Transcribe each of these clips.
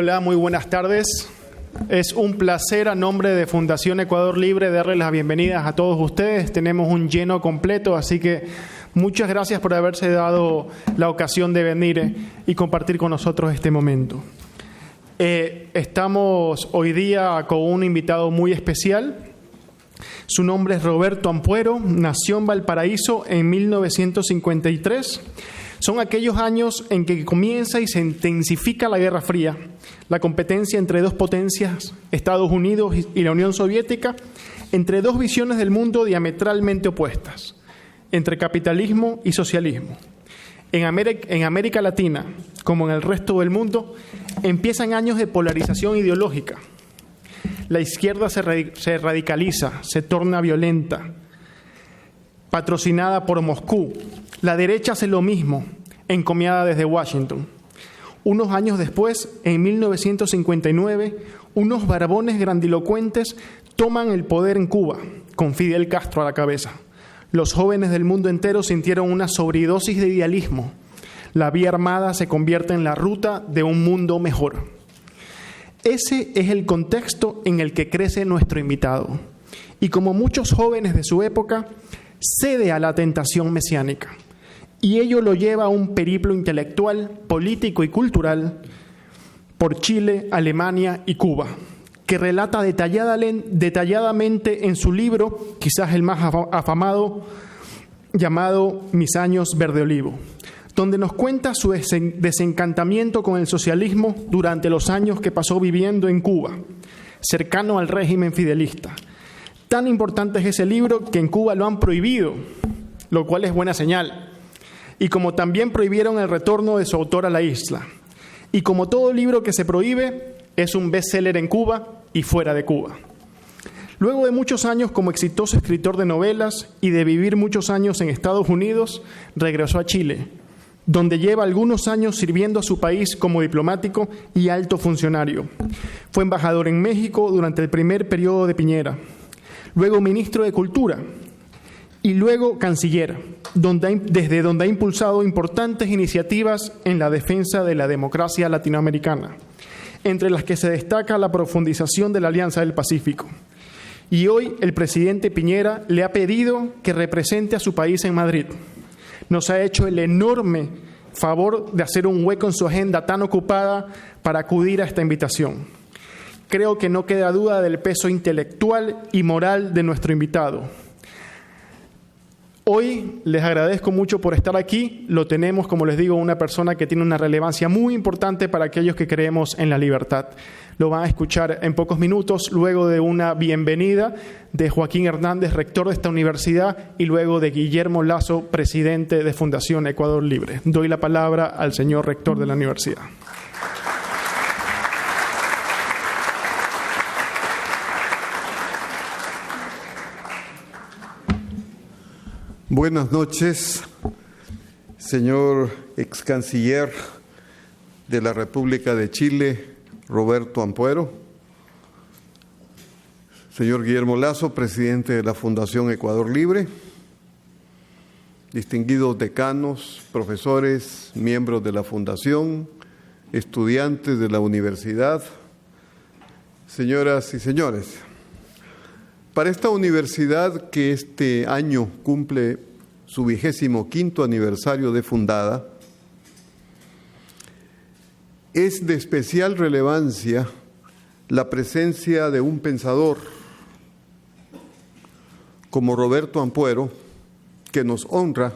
Hola, muy buenas tardes. Es un placer a nombre de Fundación Ecuador Libre darles las bienvenidas a todos ustedes. Tenemos un lleno completo, así que muchas gracias por haberse dado la ocasión de venir y compartir con nosotros este momento. Estamos hoy día con un invitado muy especial. Su nombre es Roberto Ampuero, nació en Valparaíso en 1953. Son aquellos años en que comienza y se intensifica la Guerra Fría, la competencia entre dos potencias, Estados Unidos y la Unión Soviética, entre dos visiones del mundo diametralmente opuestas, entre capitalismo y socialismo. En América Latina, como en el resto del mundo, empiezan años de polarización ideológica. La izquierda se radicaliza, se torna violenta, patrocinada por Moscú. La derecha hace lo mismo, encomiada desde Washington. Unos años después, en 1959, unos barbones grandilocuentes toman el poder en Cuba, con Fidel Castro a la cabeza. Los jóvenes del mundo entero sintieron una sobredosis de idealismo. La vía armada se convierte en la ruta de un mundo mejor. Ese es el contexto en el que crece nuestro invitado. Y como muchos jóvenes de su época, cede a la tentación mesiánica. Y ello lo lleva a un periplo intelectual, político y cultural por Chile, Alemania y Cuba, que relata detalladamente en su libro, quizás el más afamado, llamado Mis años verde olivo, donde nos cuenta su desencantamiento con el socialismo durante los años que pasó viviendo en Cuba, cercano al régimen fidelista. Tan importante es ese libro que en Cuba lo han prohibido, lo cual es buena señal. Y como también prohibieron el retorno de su autor a la isla. Y como todo libro que se prohíbe, es un bestseller en Cuba y fuera de Cuba. Luego de muchos años como exitoso escritor de novelas y de vivir muchos años en Estados Unidos, regresó a Chile, donde lleva algunos años sirviendo a su país como diplomático y alto funcionario. Fue embajador en México durante el primer periodo de Piñera, luego ministro de Cultura y luego canciller, desde donde ha impulsado importantes iniciativas en la defensa de la democracia latinoamericana, entre las que se destaca la profundización de la Alianza del Pacífico. Y hoy el presidente Piñera le ha pedido que represente a su país en Madrid. Nos ha hecho el enorme favor de hacer un hueco en su agenda tan ocupada para acudir a esta invitación. Creo que no queda duda del peso intelectual y moral de nuestro invitado. Hoy les agradezco mucho por estar aquí. Lo tenemos, como les digo, una persona que tiene una relevancia muy importante para aquellos que creemos en la libertad. Lo van a escuchar en pocos minutos, luego de una bienvenida de Joaquín Hernández, rector de esta universidad, y luego de Guillermo Lasso, presidente de Fundación Ecuador Libre. Doy la palabra al señor rector de la universidad. Buenas noches, señor ex canciller de la República de Chile, Roberto Ampuero, señor Guillermo Lasso, presidente de la Fundación Ecuador Libre, distinguidos decanos, profesores, miembros de la Fundación, estudiantes de la universidad, señoras y señores. Para esta universidad, que este año cumple su 25º aniversario de fundada, es de especial relevancia la presencia de un pensador como Roberto Ampuero, que nos honra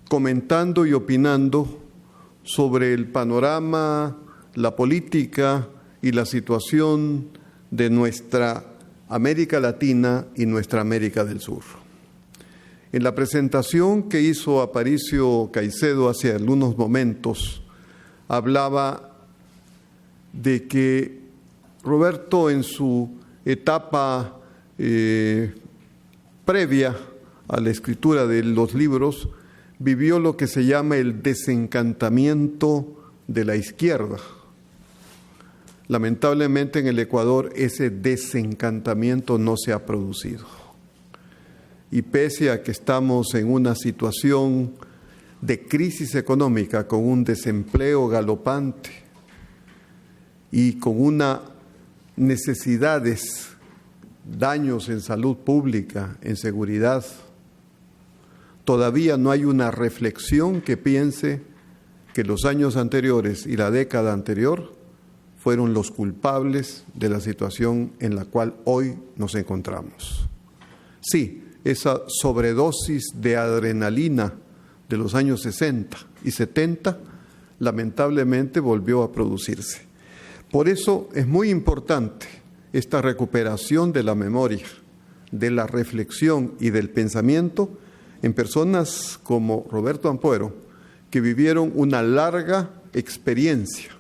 comentando y opinando sobre el panorama, la política y la situación de nuestra América Latina y nuestra América del Sur. En la presentación que hizo Aparicio Caicedo hace algunos momentos, hablaba de que Roberto, en su etapa previa a la escritura de los libros, vivió lo que se llama el desencantamiento de la izquierda. Lamentablemente en el Ecuador ese desencantamiento no se ha producido. Y pese a que estamos en una situación de crisis económica con un desempleo galopante, y con una necesidades, daños en salud pública, en seguridad, todavía no hay una reflexión que piense que los años anteriores y la década anterior fueron los culpables de la situación en la cual hoy nos encontramos. Sí, esa sobredosis de adrenalina de los años 60 y 70 lamentablemente volvió a producirse. Por eso es muy importante esta recuperación de la memoria, de la reflexión y del pensamiento en personas como Roberto Ampuero, que vivieron una larga experiencia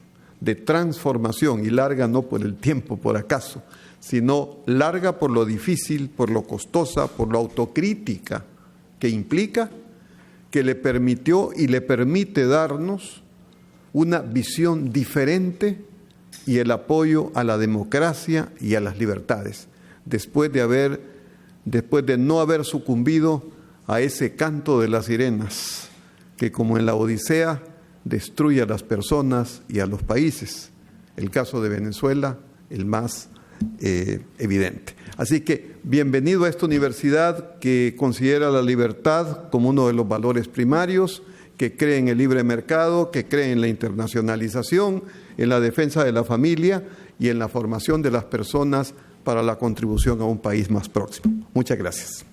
de transformación, y larga no por el tiempo, por acaso, sino larga por lo difícil, por lo costosa, por la autocrítica que implica, que le permitió y le permite darnos una visión diferente y el apoyo a la democracia y a las libertades, después de no haber sucumbido a ese canto de las sirenas, que como en la Odisea destruye a las personas y a los países. El caso de Venezuela, el más evidente. Así que bienvenido a esta universidad que considera la libertad como uno de los valores primarios, que cree en el libre mercado, que cree en la internacionalización, en la defensa de la familia y en la formación de las personas para la contribución a un país más próximo. Muchas gracias.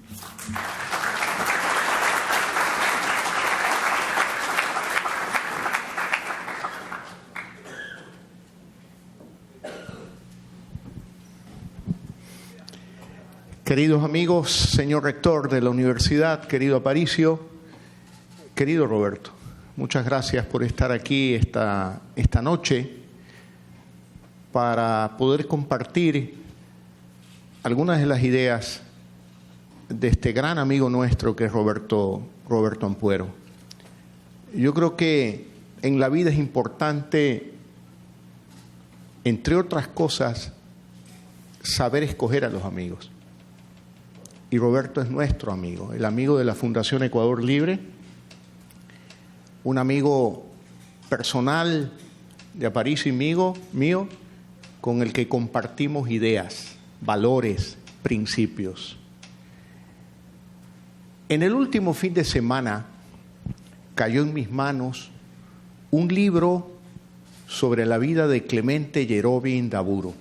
Queridos amigos, señor rector de la universidad, querido Aparicio, querido Roberto, muchas gracias por estar aquí esta noche para poder compartir algunas de las ideas de este gran amigo nuestro que es Roberto Ampuero. Yo creo que en la vida es importante, entre otras cosas, saber escoger a los amigos. Y Roberto es nuestro amigo, el amigo de la Fundación Ecuador Libre, un amigo personal de Aparicio y mío, con el que compartimos ideas, valores, principios. En el último fin de semana cayó en mis manos un libro sobre la vida de Clemente Yerobi Indaburo.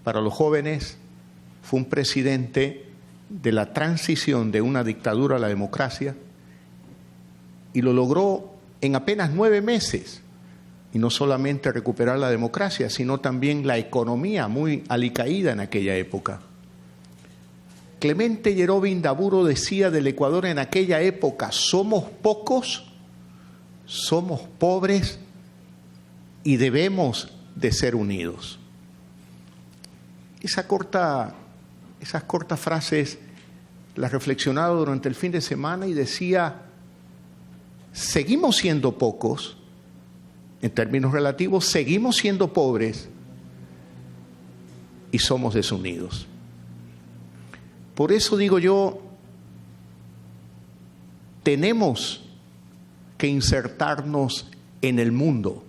Para los jóvenes fue un presidente de la transición de una dictadura a la democracia y lo logró en apenas 9 meses. Y no solamente recuperar la democracia, sino también la economía muy alicaída en aquella época. Clemente Yerobi Indaburo decía del Ecuador en aquella época: somos pocos, somos pobres y debemos de ser unidos. Esas cortas frases las reflexionaba durante el fin de semana y decía: seguimos siendo pocos, en términos relativos, seguimos siendo pobres y somos desunidos. Por eso digo yo, tenemos que insertarnos en el mundo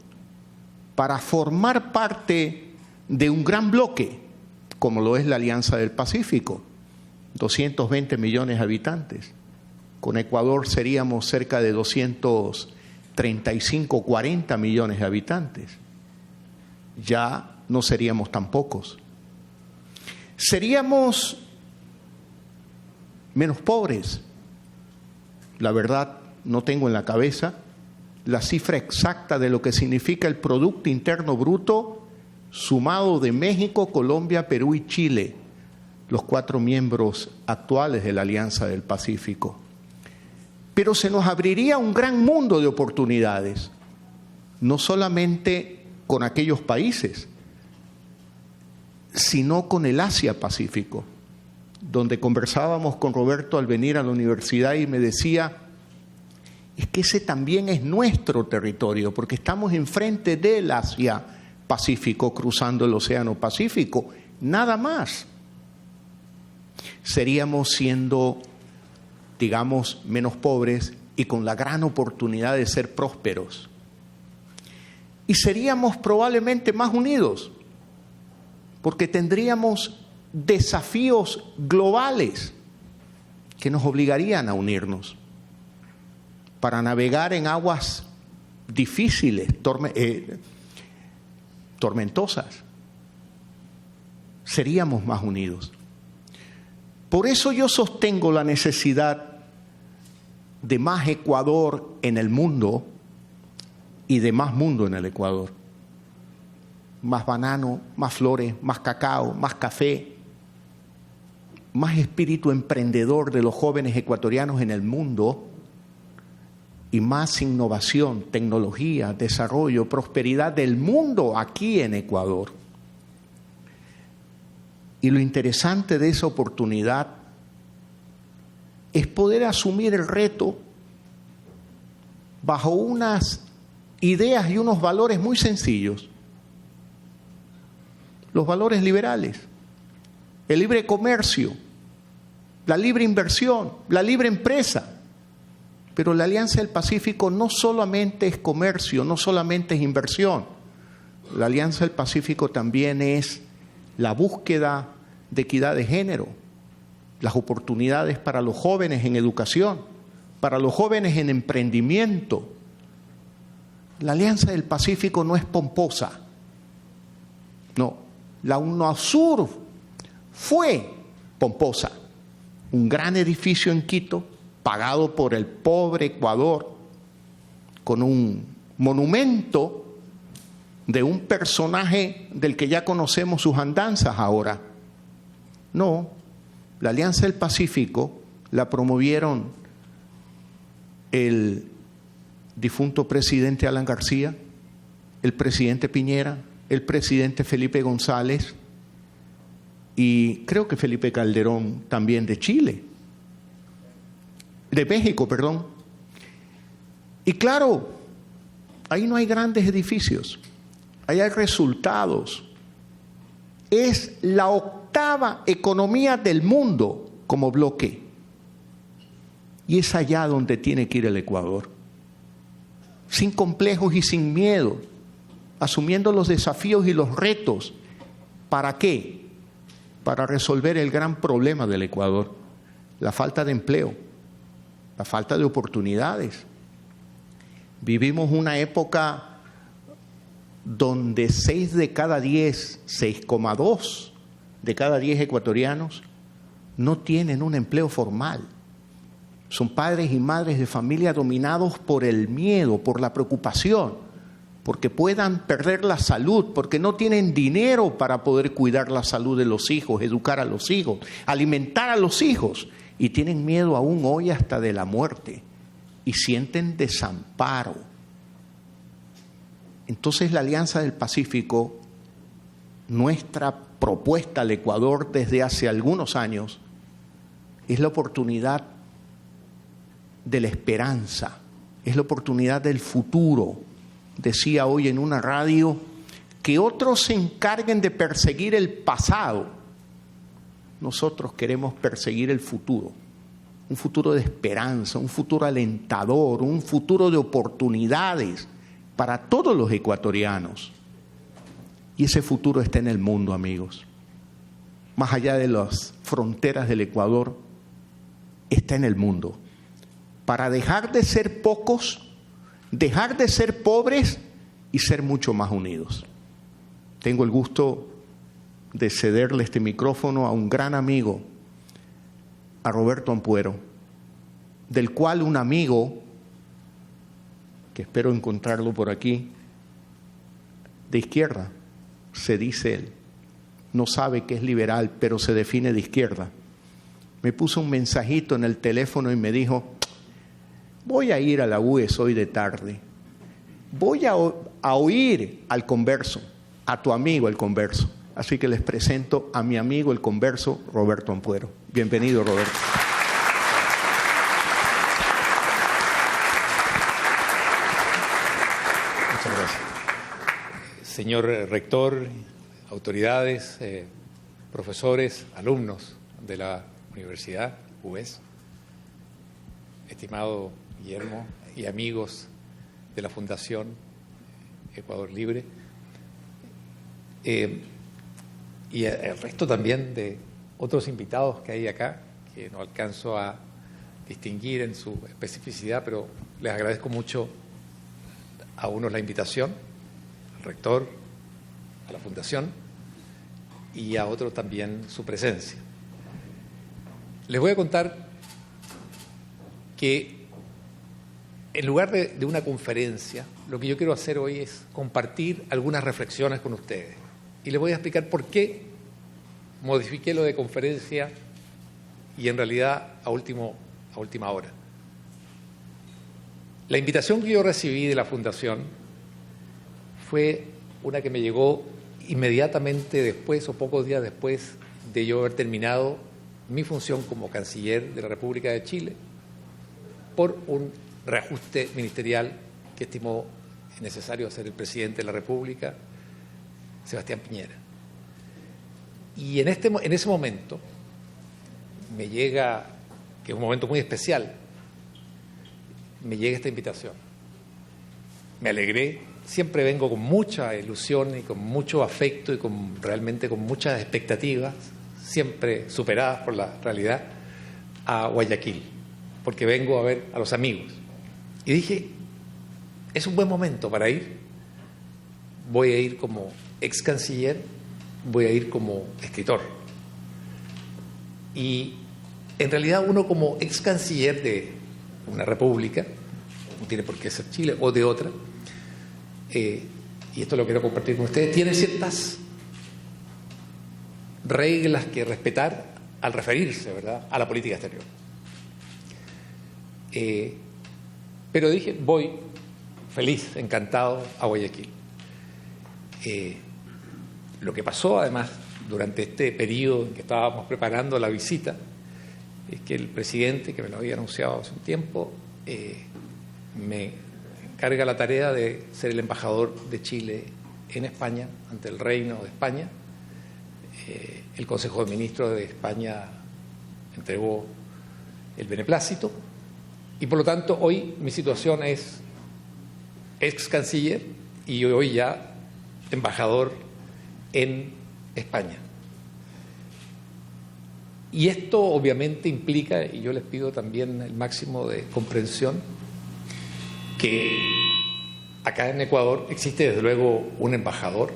para formar parte de un gran bloque, como lo es la Alianza del Pacífico, 220 millones de habitantes. Con Ecuador seríamos cerca de 235, 40 millones de habitantes. Ya no seríamos tan pocos. Seríamos menos pobres. La verdad, no tengo en la cabeza la cifra exacta de lo que significa el Producto Interno Bruto sumado de México, Colombia, Perú y Chile, los 4 miembros actuales de la Alianza del Pacífico. Pero se nos abriría un gran mundo de oportunidades, no solamente con aquellos países, sino con el Asia-Pacífico, donde conversábamos con Roberto al venir a la universidad y me decía: es que ese también es nuestro territorio, porque estamos enfrente del Asia-Pacífico, cruzando el Océano Pacífico, nada más. Seríamos siendo, digamos, menos pobres y con la gran oportunidad de ser prósperos. y seríamos probablemente más unidos, porque tendríamos desafíos globales que nos obligarían a unirnos para navegar en aguas difíciles, tormentosas. Seríamos más unidos. Por eso yo sostengo la necesidad de más Ecuador en el mundo y de más mundo en el Ecuador. Más banano, más flores, más cacao, más café, más espíritu emprendedor de los jóvenes ecuatorianos en el mundo y más innovación, tecnología, desarrollo, prosperidad del mundo aquí en Ecuador. Y lo interesante de esa oportunidad es poder asumir el reto bajo unas ideas y unos valores muy sencillos. Los valores liberales, el libre comercio, la libre inversión, la libre empresa. Pero la Alianza del Pacífico no solamente es comercio, no solamente es inversión. La Alianza del Pacífico también es la búsqueda de equidad de género, las oportunidades para los jóvenes en educación, para los jóvenes en emprendimiento. La Alianza del Pacífico no es pomposa. No, la UNASUR fue pomposa. Un gran edificio en Quito, pagado por el pobre Ecuador, con un monumento de un personaje del que ya conocemos sus andanzas ahora. No, la Alianza del Pacífico la promovieron el difunto presidente Alan García, el presidente Piñera, el presidente Felipe González y creo que Felipe Calderón también de Chile, de México, perdón. Y claro, ahí no hay grandes edificios, ahí hay resultados. Es la octava economía del mundo como bloque. Y es allá donde tiene que ir el Ecuador. Sin complejos y sin miedo, asumiendo los desafíos y los retos. ¿Para qué? Para resolver el gran problema del Ecuador, la falta de empleo, la falta de oportunidades. Vivimos una época donde 6 de cada 10, 6,2 de cada 10 ecuatorianos no tienen un empleo formal. Son padres y madres de familia dominados por el miedo, por la preocupación, porque puedan perder la salud, porque no tienen dinero para poder cuidar la salud de los hijos, educar a los hijos, alimentar a los hijos, y tienen miedo aún hoy hasta de la muerte, y sienten desamparo. Entonces la Alianza del Pacífico, nuestra propuesta al Ecuador desde hace algunos años, es la oportunidad de la esperanza, es la oportunidad del futuro. Decía hoy en una radio que otros se encarguen de perseguir el pasado. Nosotros queremos perseguir el futuro, un futuro de esperanza, un futuro alentador, un futuro de oportunidades para todos los ecuatorianos. Y ese futuro está en el mundo, amigos. Más allá de las fronteras del Ecuador, está en el mundo. Para dejar de ser pocos, dejar de ser pobres y ser mucho más unidos. Tengo el gusto de cederle este micrófono a un gran amigo, a Roberto Ampuero, del cual un amigo, que espero encontrarlo por aquí, de izquierda, se dice él, no sabe que es liberal, pero se define de izquierda. Me puso un mensajito en el teléfono y me dijo: voy a ir a la UES hoy de tarde, voy a oír al converso, a tu amigo el converso. Así que les presento a mi amigo el converso, Roberto Ampuero. Bienvenido, Roberto. Muchas gracias. Señor rector, autoridades, profesores, alumnos de la Universidad UES, estimado Guillermo y amigos de la Fundación, Ecuador Libre, y el resto también de otros invitados que hay acá, que no alcanzo a distinguir en su especificidad, pero les agradezco mucho a unos la invitación, al rector, a la Fundación, y a otros también su presencia. Les voy a contar que en lugar de una conferencia, lo que yo quiero hacer hoy es compartir algunas reflexiones con ustedes. Y les voy a explicar por qué modifiqué lo de conferencia y en realidad a última hora. La invitación que yo recibí de la Fundación fue una que me llegó inmediatamente después o pocos días después de yo haber terminado mi función como canciller de la República de Chile por un reajuste ministerial que estimó necesario hacer el presidente de la República, Sebastián Piñera. Y en ese momento me llega, que es un momento muy especial, me llega esta invitación. Me alegré, siempre vengo con mucha ilusión y con mucho afecto y realmente con muchas expectativas, siempre superadas por la realidad, a Guayaquil, porque vengo a ver a los amigos. Y dije, es un buen momento para ir. Voy a ir como ex canciller, voy a ir como escritor. Y en realidad uno como ex canciller de una república, no tiene por qué ser Chile o de otra, y esto lo quiero compartir con ustedes, tiene ciertas reglas que respetar al referirse, ¿verdad?, a la política exterior. Pero dije, voy feliz, encantado a Guayaquil. Lo que pasó, además, durante este periodo en que estábamos preparando la visita, es que el presidente, que me lo había anunciado hace un tiempo, me encarga la tarea de ser el embajador de Chile en España, ante el Reino de España. El Consejo de Ministros de España entregó el beneplácito y, por lo tanto, hoy mi situación es ex canciller y hoy ya embajador en España. Y esto obviamente implica, y yo les pido también el máximo de comprensión, que acá en Ecuador existe desde luego un embajador,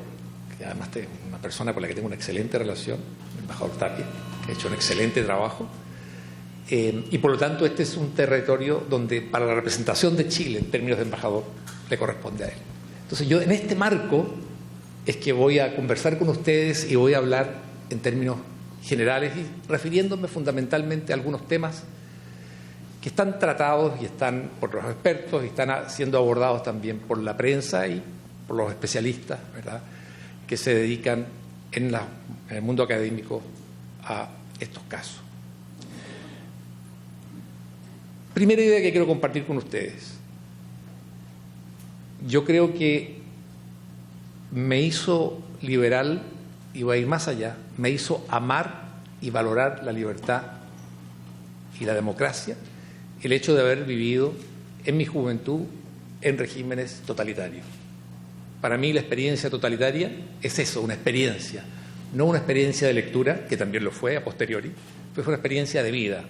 que además es una persona con la que tengo una excelente relación, el embajador Tapia, que ha hecho un excelente trabajo, y por lo tanto este es un territorio donde para la representación de Chile en términos de embajador le corresponde a él. Entonces yo en este marco es que voy a conversar con ustedes y voy a hablar en términos generales y refiriéndome fundamentalmente a algunos temas que están tratados y están por los expertos y están siendo abordados también por la prensa y por los especialistas, ¿verdad?, que se dedican en el mundo académico a estos casos. Primera idea que quiero compartir con ustedes. Yo creo que me hizo liberal, y voy a ir más allá, me hizo amar y valorar la libertad y la democracia el hecho de haber vivido en mi juventud en regímenes totalitarios. Para mí la experiencia totalitaria es eso, una experiencia, no una experiencia de lectura, que también lo fue a posteriori, fue una experiencia de vida.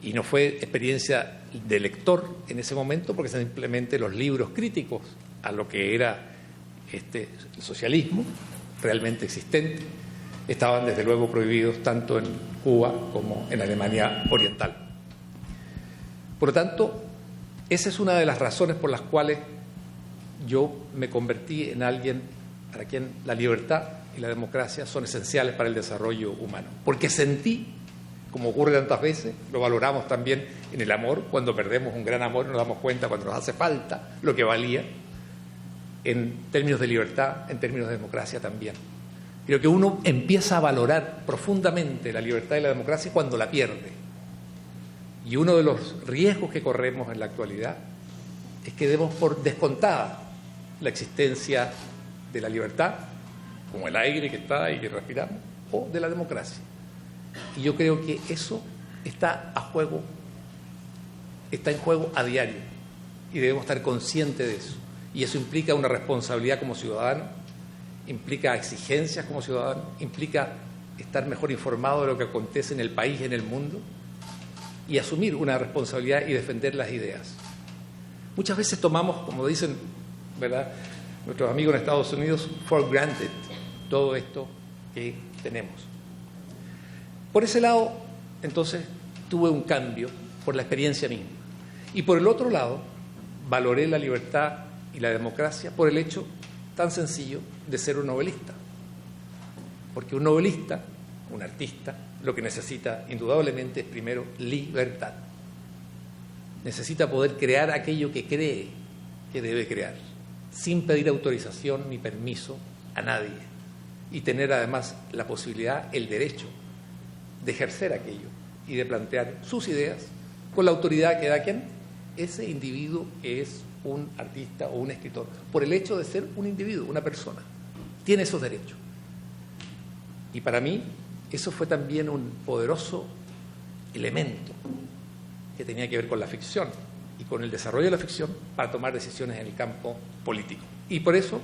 Y no fue experiencia de lector en ese momento, porque simplemente los libros críticos a lo que era el socialismo realmente existente estaban desde luego prohibidos tanto en Cuba como en Alemania Oriental. Por lo tanto, esa es una de las razones por las cuales yo me convertí en alguien para quien la libertad y la democracia son esenciales para el desarrollo humano. Porque sentí, como ocurre tantas veces, lo valoramos también en el amor, cuando perdemos un gran amor nos damos cuenta cuando nos hace falta lo que valía, en términos de libertad, en términos de democracia también. Creo que uno empieza a valorar profundamente la libertad y la democracia cuando la pierde. Y uno de los riesgos que corremos en la actualidad es que demos por descontada la existencia de la libertad, como el aire que está ahí que respiramos, o de la democracia. Y yo creo que eso está en juego a diario, y debemos estar conscientes de eso. Y eso implica una responsabilidad como ciudadano, implica exigencias como ciudadano, implica estar mejor informado de lo que acontece en el país y en el mundo, y asumir una responsabilidad y defender las ideas. Muchas veces tomamos, como dicen, ¿verdad?, nuestros amigos en Estados Unidos, for granted, todo esto que tenemos. Por ese lado, entonces, tuve un cambio por la experiencia misma. Y por el otro lado, valoré la libertad y la democracia por el hecho tan sencillo de ser un novelista. Porque un novelista, un artista, lo que necesita indudablemente es primero libertad. Necesita poder crear aquello que cree que debe crear, sin pedir autorización ni permiso a nadie, y tener además la posibilidad, el derecho de ejercer aquello y de plantear sus ideas con la autoridad que da quien, ese individuo que es un artista o un escritor, por el hecho de ser un individuo, una persona, tiene esos derechos. Y para mí eso fue también un poderoso elemento que tenía que ver con la ficción y con el desarrollo de la ficción para tomar decisiones en el campo político. Y por eso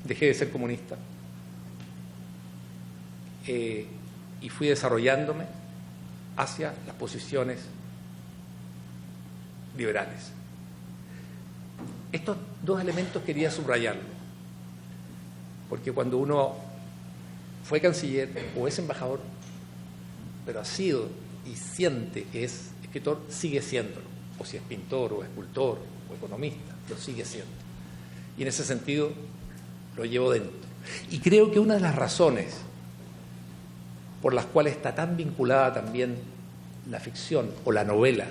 dejé de ser comunista y fui desarrollándome hacia las posiciones liberales. Estos dos elementos quería subrayarlo, porque cuando uno fue canciller o es embajador, pero ha sido y siente que es escritor, sigue siéndolo, o si es pintor o escultor o economista, lo sigue siendo. Y en ese sentido lo llevo dentro. Y creo que una de las razones por las cuales está tan vinculada también la ficción o la novela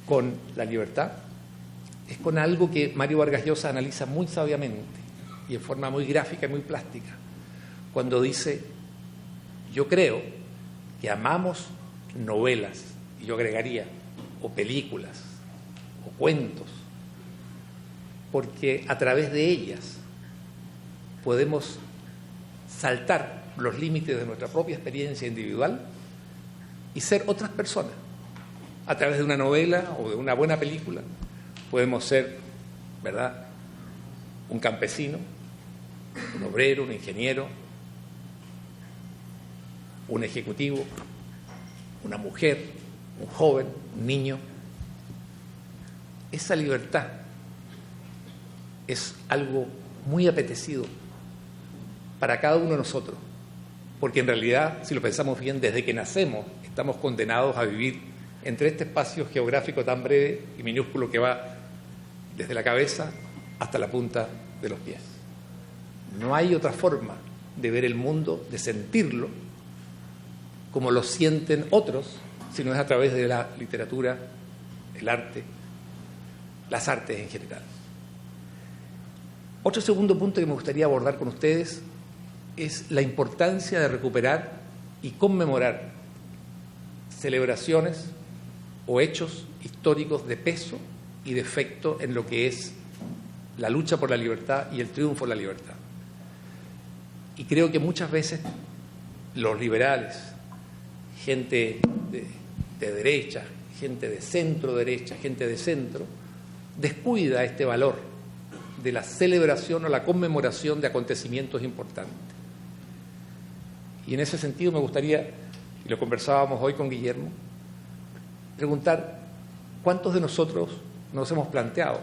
con la libertad es con algo que Mario Vargas Llosa analiza muy sabiamente y en forma muy gráfica y muy plástica, cuando dice: yo creo que amamos novelas, y yo agregaría, o películas, o cuentos, porque a través de ellas podemos saltar los límites de nuestra propia experiencia individual y ser otras personas. A través de una novela o de una buena película podemos ser, ¿verdad?, un campesino, un obrero, un ingeniero, un ejecutivo, una mujer, un joven, un niño. Esa libertad es algo muy apetecido para cada uno de nosotros, porque en realidad, si lo pensamos bien, desde que nacemos estamos condenados a vivir entre este espacio geográfico tan breve y minúsculo que va desde la cabeza hasta la punta de los pies. No hay otra forma de ver el mundo, de sentirlo, como lo sienten otros, si no es a través de la literatura, el arte, las artes en general. Otro segundo punto que me gustaría abordar con ustedes es la importancia de recuperar y conmemorar celebraciones o hechos históricos de peso y de efecto en lo que es la lucha por la libertad y el triunfo de la libertad. Y creo que muchas veces los liberales, gente de derecha, gente de centro derecha, gente de centro, descuida este valor de la celebración o la conmemoración de acontecimientos importantes. Y en ese sentido me gustaría, y lo conversábamos hoy con Guillermo, preguntar cuántos de nosotros nos hemos planteado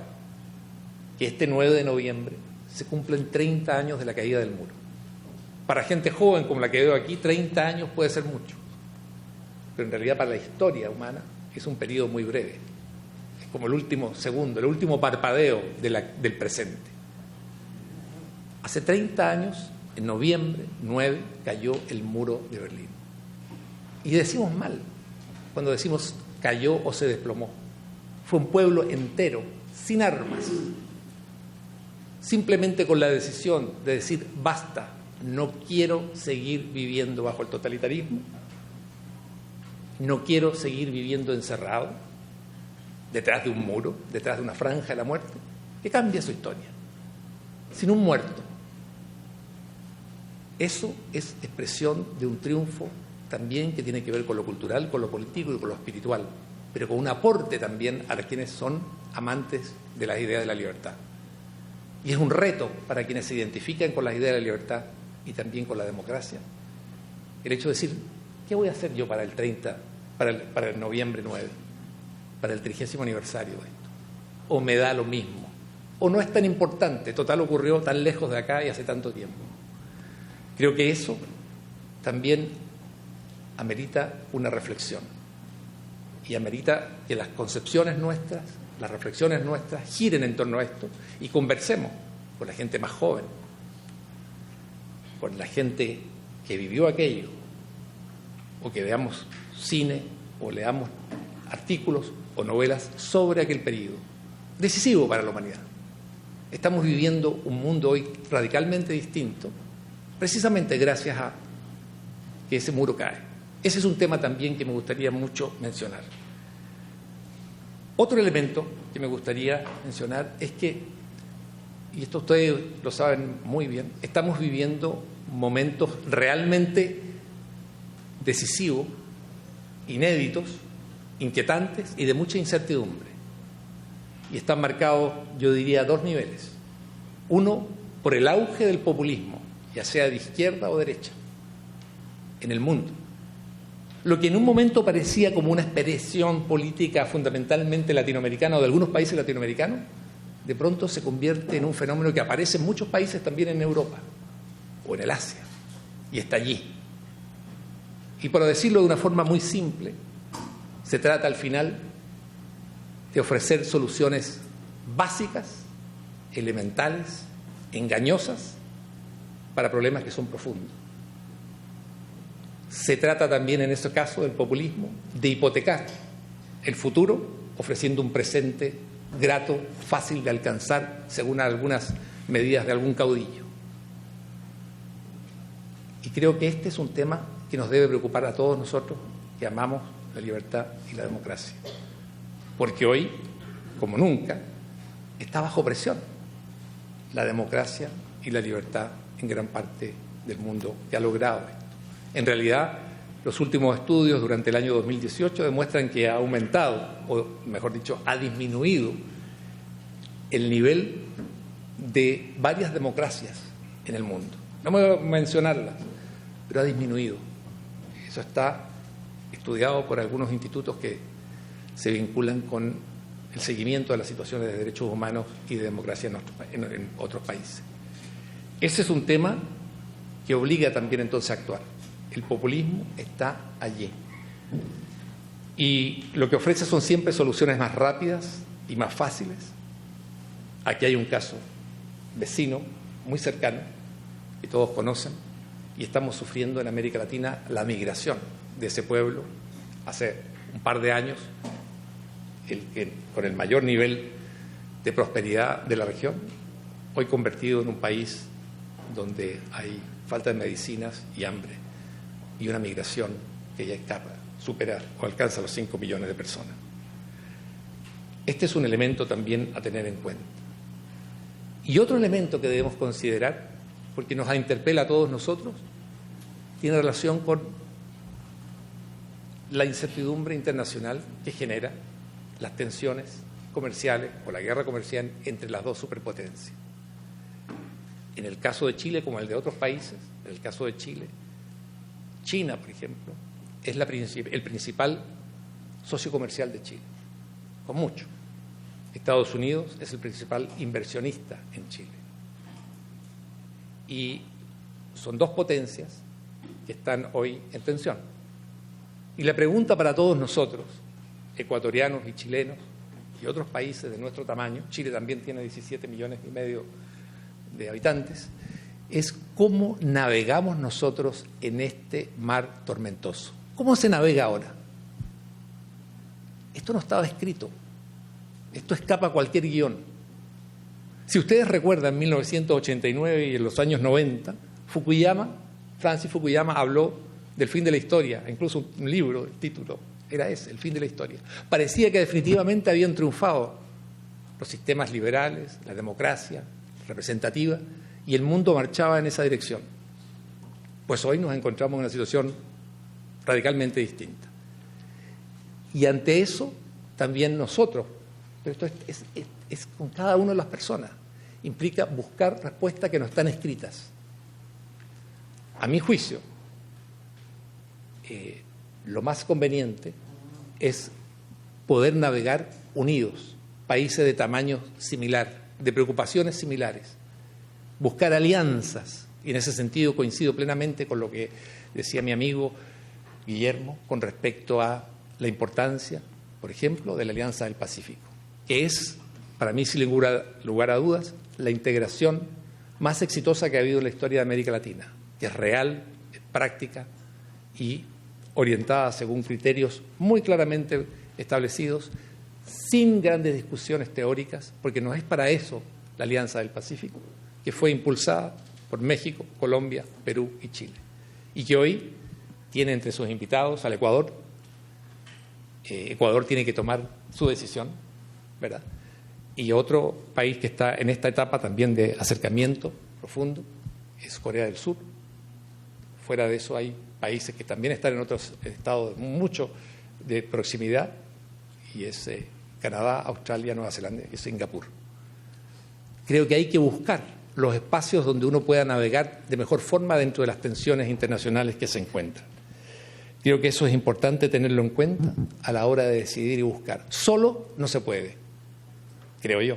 que este 9 de noviembre se cumplen 30 años de la caída del muro. Para gente joven como la que veo aquí, 30 años puede ser mucho, pero en realidad para la historia humana es un periodo muy breve. Es como el último segundo, el último parpadeo del presente. Hace 30 años, en noviembre 9, cayó el muro de Berlín. Y decimos mal cuando decimos cayó o se desplomó. Fue un pueblo entero, sin armas, simplemente con la decisión de decir basta, no quiero seguir viviendo bajo el totalitarismo, no quiero seguir viviendo encerrado detrás de un muro, detrás de una franja de la muerte, que cambia su historia, sin un muerto. Eso es expresión de un triunfo también que tiene que ver con lo cultural, con lo político y con lo espiritual pero con un aporte también a quienes son amantes de las ideas de la libertad. Y es un reto para quienes se identifican con las ideas de la libertad y también con la democracia, el hecho de decir, ¿qué voy a hacer yo para el 30, para el noviembre 9, para el 30º aniversario de esto? O me da lo mismo, o no es tan importante, total ocurrió tan lejos de acá y hace tanto tiempo. Creo que eso también amerita una reflexión y amerita que las concepciones nuestras, las reflexiones nuestras giren en torno a esto y conversemos con la gente más joven, con la gente que vivió aquello, o que veamos cine o leamos artículos o novelas sobre aquel periodo decisivo para la humanidad. Estamos viviendo un mundo hoy radicalmente distinto, precisamente gracias a que ese muro cae. Ese es un tema también que me gustaría mucho mencionar. Otro elemento que me gustaría mencionar es que, y esto ustedes lo saben muy bien, estamos viviendo momentos realmente decisivos, inéditos, inquietantes y de mucha incertidumbre. Y están marcados, yo diría, a dos niveles. Uno, por el auge del populismo, ya sea de izquierda o derecha, en el mundo. Lo que en un momento parecía como una expresión política fundamentalmente latinoamericana o de algunos países latinoamericanos, de pronto se convierte en un fenómeno que aparece en muchos países también en Europa o en el Asia, y está allí. Y para decirlo de una forma muy simple, se trata al final de ofrecer soluciones básicas, elementales, engañosas, para problemas que son profundos. Se trata también en este caso del populismo de hipotecar el futuro ofreciendo un presente grato, fácil de alcanzar según algunas medidas de algún caudillo. Y creo que este es un tema que nos debe preocupar a todos nosotros que amamos la libertad y la democracia. Porque hoy, como nunca, está bajo presión la democracia y la libertad en gran parte del mundo que ha logrado esto. En realidad, los últimos estudios durante el año 2018 demuestran que ha aumentado, o mejor dicho, ha disminuido el nivel de varias democracias en el mundo. No me voy a mencionarlas, pero ha disminuido. Eso está estudiado por algunos institutos que se vinculan con el seguimiento de las situaciones de derechos humanos y de democracia en otros países. Ese es un tema que obliga también entonces a actuar. El populismo está allí. Y lo que ofrece son siempre soluciones más rápidas y más fáciles. Aquí hay un caso vecino, muy cercano, que todos conocen, y estamos sufriendo en América Latina la migración de ese pueblo hace un par de años, con el mayor nivel de prosperidad de la región, hoy convertido en un país donde hay falta de medicinas y hambre, y una migración que ya escapa, supera o alcanza los 5 millones de personas. Este es un elemento también a tener en cuenta. Y otro elemento que debemos considerar, porque nos interpela a todos nosotros, tiene relación con la incertidumbre internacional que genera las tensiones comerciales o la guerra comercial entre las dos superpotencias. En el caso de Chile, como en el de otros países, en el caso de Chile, China, por ejemplo, es el principal socio comercial de Chile, con mucho. Estados Unidos es el principal inversionista en Chile. Y son dos potencias que están hoy en tensión. Y la pregunta para todos nosotros, ecuatorianos y chilenos, y otros países de nuestro tamaño, Chile también tiene 17,5 millones de habitantes, es cómo navegamos nosotros en este mar tormentoso. ¿Cómo se navega ahora? Esto no estaba escrito. Esto escapa a cualquier guión. Si ustedes recuerdan, en 1989 y en los años 90, Francis Fukuyama habló del fin de la historia, incluso un libro, el título era ese, El fin de la historia. Parecía que definitivamente habían triunfado los sistemas liberales, la democracia representativa, y el mundo marchaba en esa dirección. Pues hoy nos encontramos en una situación radicalmente distinta. Y ante eso, también nosotros, pero esto es con cada una de las personas, implica buscar respuestas que no están escritas. A mi juicio, lo más conveniente es poder navegar unidos, países de tamaño similar, de preocupaciones similares, buscar alianzas, y en ese sentido coincido plenamente con lo que decía mi amigo Guillermo con respecto a la importancia, por ejemplo, de la Alianza del Pacífico, que es, para mí, sin lugar a dudas, la integración más exitosa que ha habido en la historia de América Latina, que es real, es práctica y orientada según criterios muy claramente establecidos, sin grandes discusiones teóricas, porque no es para eso la Alianza del Pacífico, que fue impulsada por México, Colombia, Perú y Chile, y que hoy tiene entre sus invitados al Ecuador. Ecuador tiene que tomar su decisión, ¿verdad? Y otro país que está en esta etapa también de acercamiento profundo es Corea del Sur. Fuera de eso hay países que también están en otros estados mucho de proximidad, y es Canadá, Australia, Nueva Zelanda y Singapur. Creo que hay que buscar los espacios donde uno pueda navegar de mejor forma dentro de las tensiones internacionales que se encuentran. Creo que eso es importante tenerlo en cuenta a la hora de decidir y buscar. Solo no se puede, creo yo.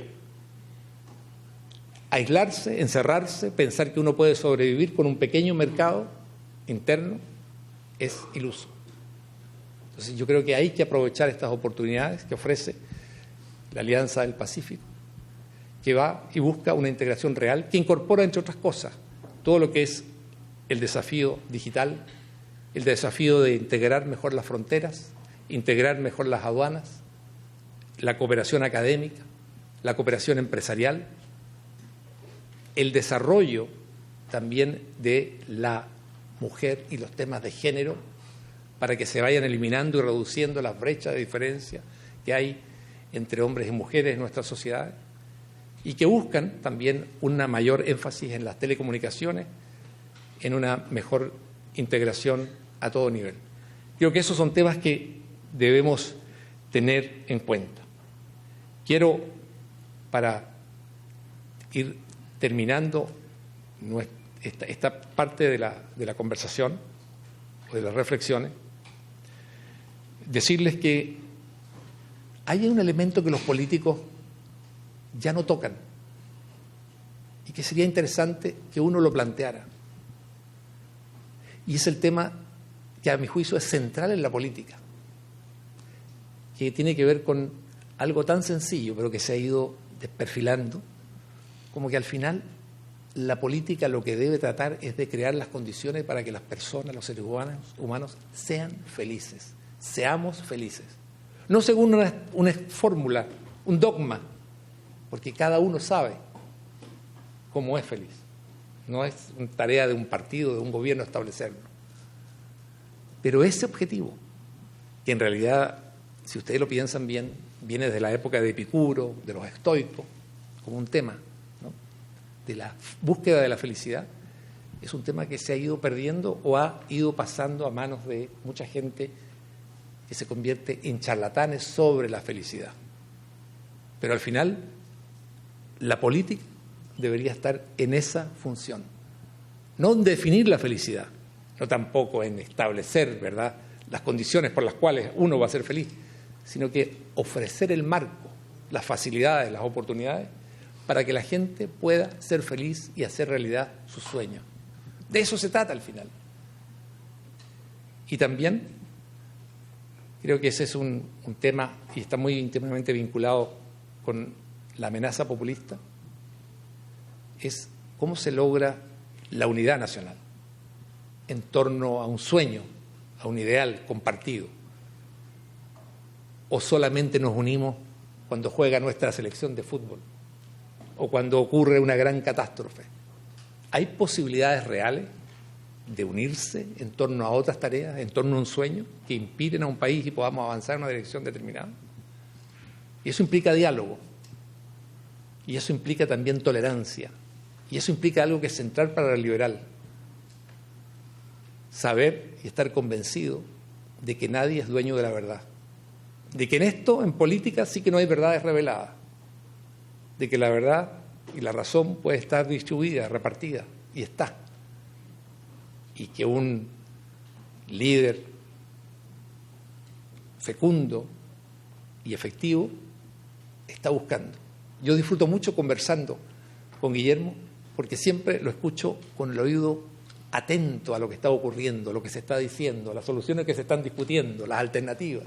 Aislarse, encerrarse, pensar que uno puede sobrevivir con un pequeño mercado interno es iluso. Entonces yo creo que hay que aprovechar estas oportunidades que ofrece la Alianza del Pacífico, que va y busca una integración real que incorpora, entre otras cosas, todo lo que es el desafío digital, el desafío de integrar mejor las fronteras, integrar mejor las aduanas, la cooperación académica, la cooperación empresarial, el desarrollo también de la mujer y los temas de género, para que se vayan eliminando y reduciendo las brechas de diferencia que hay entre hombres y mujeres en nuestra sociedad, y que buscan también una mayor énfasis en las telecomunicaciones, en una mejor integración a todo nivel. Creo que esos son temas que debemos tener en cuenta. Quiero, para ir terminando esta parte de la conversación o de las reflexiones, decirles que hay un elemento que los políticos ya no tocan y que sería interesante que uno lo planteara. Y es el tema que a mi juicio es central en la política, que tiene que ver con algo tan sencillo, pero que se ha ido desperfilando, como que al final la política lo que debe tratar es de crear las condiciones para que las personas, los seres humanos sean felices, seamos felices. No según una fórmula, un dogma, porque cada uno sabe cómo es feliz. No es una tarea de un partido, de un gobierno establecerlo. Pero ese objetivo, que en realidad, si ustedes lo piensan bien, viene desde la época de Epicuro, de los estoicos, como un tema, ¿no?, de la búsqueda de la felicidad, es un tema que se ha ido perdiendo o ha ido pasando a manos de mucha gente que se convierte en charlatanes sobre la felicidad. Pero al final, la política debería estar en esa función, no en definir la felicidad, no tampoco en establecer, ¿verdad?, las condiciones por las cuales uno va a ser feliz, sino que ofrecer el marco, las facilidades, las oportunidades, para que la gente pueda ser feliz y hacer realidad sus sueños. De eso se trata al final. Y también creo que ese es un tema, y está muy íntimamente vinculado con la amenaza populista, es cómo se logra la unidad nacional en torno a un sueño, a un ideal compartido. O solamente nos unimos cuando juega nuestra selección de fútbol o cuando ocurre una gran catástrofe. ¿Hay posibilidades reales de unirse en torno a otras tareas, en torno a un sueño que inspiren a un país y podamos avanzar en una dirección determinada? Y eso implica diálogo, y eso implica también tolerancia, y eso implica algo que es central para el liberal: saber y estar convencido de que nadie es dueño de la verdad, de que en esto, en política, sí que no hay verdades reveladas, de que la verdad y la razón puede estar distribuida, repartida, y está. Y que un líder fecundo y efectivo está buscando. Yo disfruto mucho conversando con Guillermo porque siempre lo escucho con el oído atento a lo que está ocurriendo, lo que se está diciendo, las soluciones que se están discutiendo, las alternativas.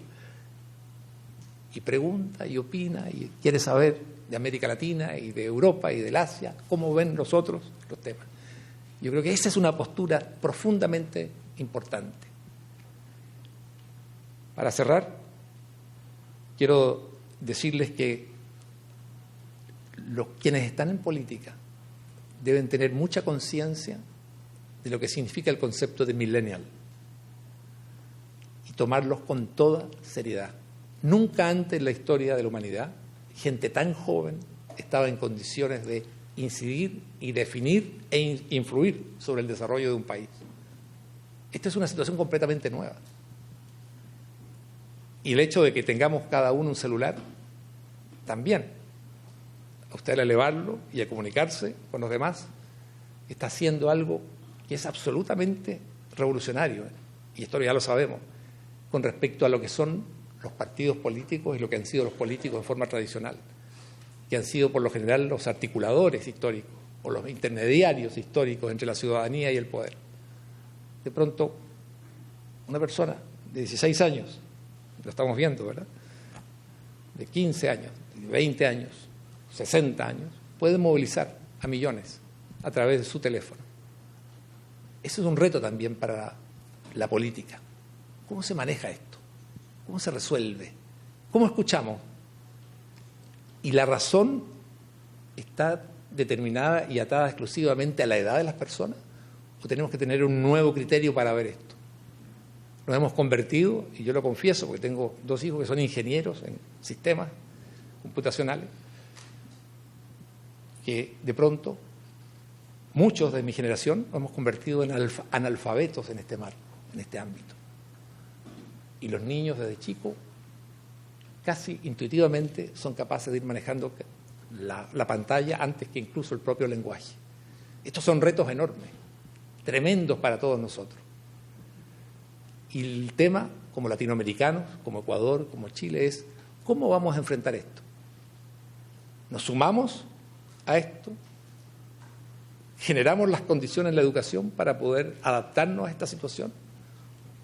Y pregunta y opina y quiere saber de América Latina y de Europa y del Asia cómo ven los otros los temas. Yo creo que esa es una postura profundamente importante. Para cerrar, quiero decirles que quienes están en política deben tener mucha conciencia de lo que significa el concepto de millennial y tomarlos con toda seriedad. Nunca antes en la historia de la humanidad gente tan joven estaba en condiciones de incidir y definir e influir sobre el desarrollo de un país. Esta es una situación completamente nueva. Y el hecho de que tengamos cada uno un celular, también, a usted al elevarlo y a comunicarse con los demás, está haciendo algo que es absolutamente revolucionario, y esto ya lo sabemos, con respecto a lo que son los partidos políticos y lo que han sido los políticos en forma tradicional, que han sido por lo general los articuladores históricos o los intermediarios históricos entre la ciudadanía y el poder. De pronto, una persona de 16 años, lo estamos viendo, ¿verdad?, de 15 años, de 20 años, 60 años, puede movilizar a millones a través de su teléfono. Eso es un reto también para la política. ¿Cómo se maneja esto? ¿Cómo se resuelve? ¿Cómo escuchamos? ¿Y la razón está determinada y atada exclusivamente a la edad de las personas? ¿O tenemos que tener un nuevo criterio para ver esto? Nos hemos convertido, y yo lo confieso porque tengo 2 hijos que son ingenieros en sistemas computacionales, que de pronto muchos de mi generación nos hemos convertido en analfabetos en este marco, en este ámbito. Y los niños desde chicos casi intuitivamente son capaces de ir manejando la pantalla antes que incluso el propio lenguaje. Estos son retos enormes, tremendos para todos nosotros. Y el tema, como latinoamericanos, como Ecuador, como Chile, es ¿cómo vamos a enfrentar esto? ¿Nos sumamos a esto? ¿Generamos las condiciones en la educación para poder adaptarnos a esta situación?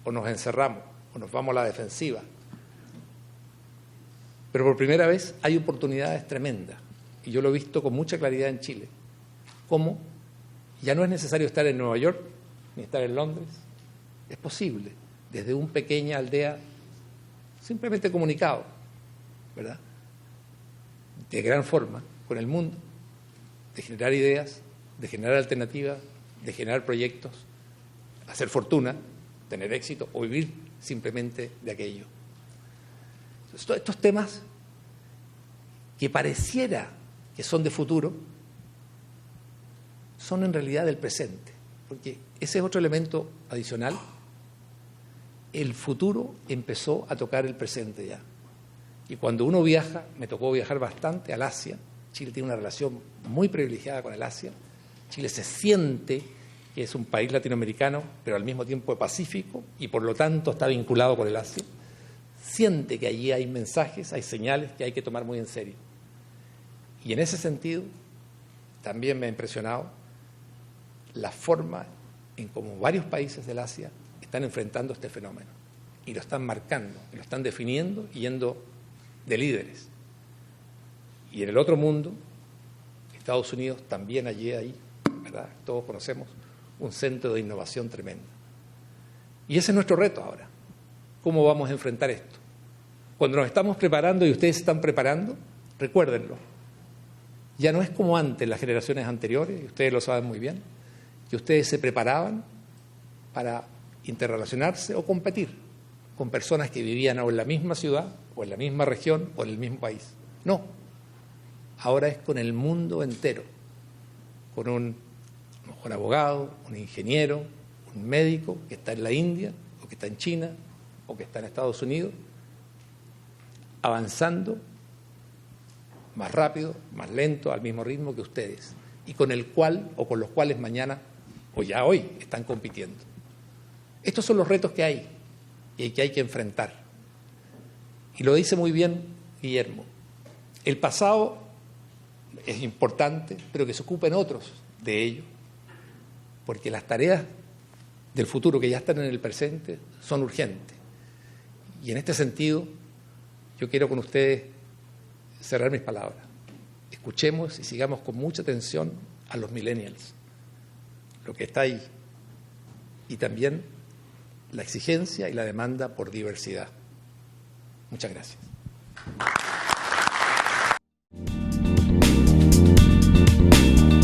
¿O nos encerramos? ¿O nos vamos a la defensiva? Pero por primera vez hay oportunidades tremendas. Y yo lo he visto con mucha claridad en Chile. Cómo ya no es necesario estar en Nueva York ni estar en Londres. Es posible, desde una pequeña aldea, simplemente comunicado, ¿verdad?, de gran forma con el mundo, de generar ideas, de generar alternativas, de generar proyectos, hacer fortuna, tener éxito o vivir simplemente de aquello. Entonces, estos temas que pareciera que son de futuro son en realidad del presente, porque ese es otro elemento adicional. El futuro empezó a tocar el presente ya. Y cuando uno viaja, me tocó viajar bastante al Asia. Chile tiene una relación muy privilegiada con el Asia. Chile se siente que es un país latinoamericano, pero al mismo tiempo pacífico, y por lo tanto está vinculado con el Asia. Siente que allí hay mensajes, hay señales que hay que tomar muy en serio. Y en ese sentido, también me ha impresionado la forma en cómo varios países del Asia están enfrentando este fenómeno y lo están marcando, lo están definiendo y yendo de líderes. Y en el otro mundo, Estados Unidos también ahí, ¿verdad?, todos conocemos, un centro de innovación tremenda. Y ese es nuestro reto ahora. ¿Cómo vamos a enfrentar esto? Cuando nos estamos preparando y ustedes se están preparando, recuérdenlo. Ya no es como antes, las generaciones anteriores, y ustedes lo saben muy bien, que ustedes se preparaban para interrelacionarse o competir con personas que vivían o en la misma ciudad, o en la misma región, o en el mismo país. No. Ahora es con el mundo entero, con un abogado, un ingeniero, un médico que está en la India, o que está en China, o que está en Estados Unidos, avanzando más rápido, más lento, al mismo ritmo que ustedes, y con el cual o con los cuales mañana o ya hoy están compitiendo. Estos son los retos que hay y que hay que enfrentar. Y lo dice muy bien Guillermo. El pasado es importante, pero que se ocupen otros de ello, porque las tareas del futuro que ya están en el presente son urgentes. Y en este sentido, yo quiero con ustedes cerrar mis palabras. Escuchemos y sigamos con mucha atención a los millennials, lo que está ahí, y también la exigencia y la demanda por diversidad. Muchas gracias.